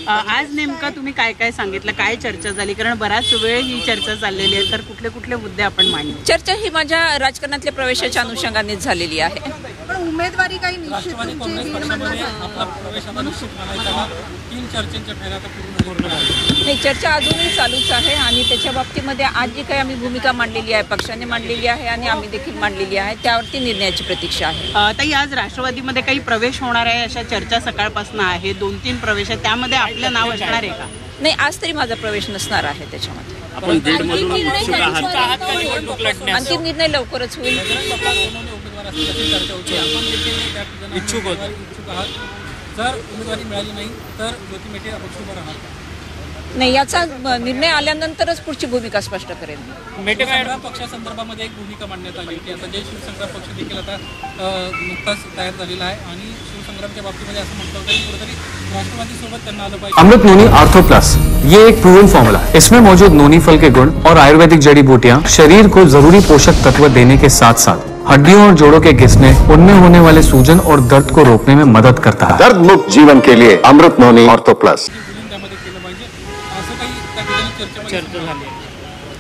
आज नेमका तुम्ही काय काय सांगितलं, काय चर्चा झाली? कारण बराच वेळ ही चर्चा चाललेली आहे, तर कुठले कुठले मुद्दे आपण मांडले? चर्चा ही माझ्या राजकारणातल्या प्रवेशाच्या अनुषंगानेच झालेली आहे. पण उमेदवारी काही निश्चित राष्ट्रवादी काँग्रेस पक्षामध्ये आपला प्रवेश आता निश्चित झाला. 3 चर्चेच्या फेऱ्या आता पूर्ण झाल्या. नाही, चर्चा अजूनही चालूच आहे आणि त्याच्या बाबतीमध्ये आज जी काही आम्ही भूमिका मांडलेली आहे, पक्षाने मांडलेली आहे आणि आम्ही देखील मांडलेली आहे, त्यावरती निर्णयाची प्रतीक्षा आहे. ताई, आज राष्ट्रवादीमध्ये काही प्रवेश होणार आहे अशा चर्चा सकाळपासून आहे. 2-3 प्रवेश आहे, त्यामध्ये आपलं नाव असणार आहे का? नाही, आज तरी माझा प्रवेश नसणार आहे त्याच्यामध्ये. आपण बीडमधून इच्छुक आहात का निवडणूक लढण्यास? अंतिम निर्णय लवकरच होईल. इच्छुक आहात. जर उमेदवारी मिळाली नाही तर ज्योती मेटे अपक्ष उभा राहणार. नाही, याचा निर्णय आल्यानंतरच पुढची भूमिका स्पष्ट करेन. मेटे पक्षासंदर्भामध्ये एक भूमिका मांडण्यात आली होती. आता जय शिवसंग्राम पक्ष देखील आता नुकताच तयार झालेला आहे आणि शिवसंग्रामच्या बाबतीमध्ये असं म्हणतं होतं की कुठेतरी राष्ट्रवादी सोबत त्यांना आलं पाहिजे. अमृत नोनी आर्थो प्लस ये एक प्रूवन फॉर्मूला है. इसमें मौजूद नोनी फल के गुण और आयुर्वेदिक जड़ी बूटियां शरीर को जरूरी पोषक तत्व देने के साथ साथ हड्डियों और जोड़ों के घिसने, उनमें होने वाले सूजन और दर्द को रोकने में मदद करता है. दर्द मुक्त जीवन के लिए अमृत नोनी ऑर्थो प्लस. चर्चा झाली.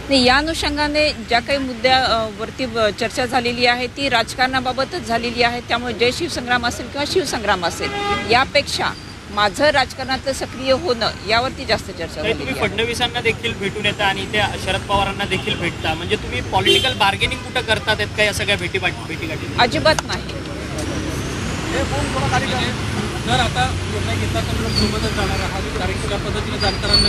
नाही, या अनुषंगाने ज्या काही मुद्द्यावरती चर्चा झालेली आहे ती राजकारणाबाबतच झालेली आहे. त्यामुळे जय शिवसंग्राम असेल किंवा शिवसंग्राम असेल, यापेक्षा माझं राजकारणातलं सक्रिय होणं यावरती जास्त चर्चा झाली. तुम्ही फडणवीसांना देखील भेटून येता आणि ते शरद पवारांना देखील भेटता, म्हणजे तुम्ही पॉलिटिकल बार्गेनिंग कुठं करतात का या सगळ्या भेटीगाठी? अजिबात नाही. जर आता निर्णय घेतला तर लोक सोबतच जाणार आहात, कारण की ज्या पद्धतीने जाणकारांना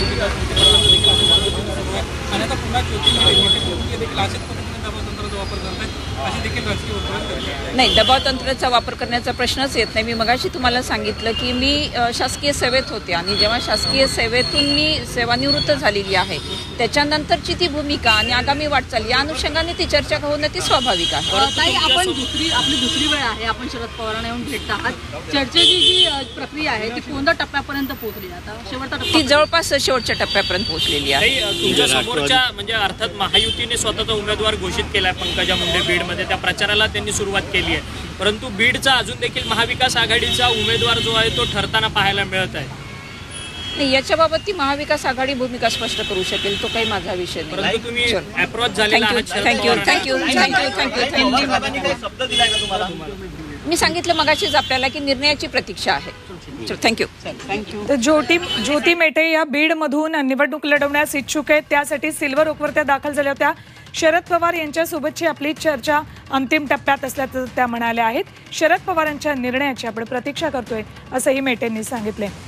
आणि आता पुन्हा ज्योती देखील अशाच पद्धतीने दबावतंत्राचा वापर करतात अशी देखील राजकीय वर्तुळात. नाही, दबावतंत्राचा वापर करण्याचा प्रश्नच येत नाही. मी मगाशी तुम्हाला सांगितलं की मी शासकीय सेवेत होते आणि जेव्हा शासकीय सेवेतून मी सेवानिवृत्त झालेली आहे त्याच्यानंतरची ती भूमिका आणि आगामी वाटचाल या अनुषंगाने ती चर्चा होणं ती स्वाभाविक आहे. ताई, आपली दुसरी वेळ आहे, आपण शरद पवारांना येऊन भेटत आहात. चर्चेची जी प्रक्रिया आहे ती कोणत्या टप्प्यापर्यंत पोहोचली? आता शेवटचा टप्पा ती जवळपास शेवटच्या टप्प्यापर्यंत पोहोचलेली आहे. तुमच्या समोरच्या म्हणजे अर्थात महायुतीने स्वतःचा उमेदवार घोषित केलाय पंकजा मुंडे बीडमध्ये. त्या प्रचाराला त्यांनी सुरुवात केली आहे, परंतु बीडचा अजून देखील महाविकास आघाडीचा उमेदवार जो आहे तो ठरताना पाहायला मिळत आहे. नाही, याच्याबाबत ती महाविकास आघाडी भूमिका स्पष्ट करू शकेल, तो काही माझा विषय नाही. परंतु तुम्ही अप्रोच झालेला आहात शरद थँक्यू. मी सांगितलं मगाशीच आपल्याला की निर्णयाची प्रतीक्षा आहे. थँक्यू. तर ज्योती मेटे या बीडमधून निवडणूक लढवण्यास इच्छुक आहेत. त्यासाठी सिल्वर ओकवर त्या दाखल झाल्या होत्या. शरद पवार यांच्यासोबतची आपली चर्चा अंतिम टप्प्यात असल्याचं त्या म्हणाल्या आहेत. शरद पवारांच्या निर्णयाची आपण प्रतीक्षा करतोय असंही मेटेंनी सांगितले.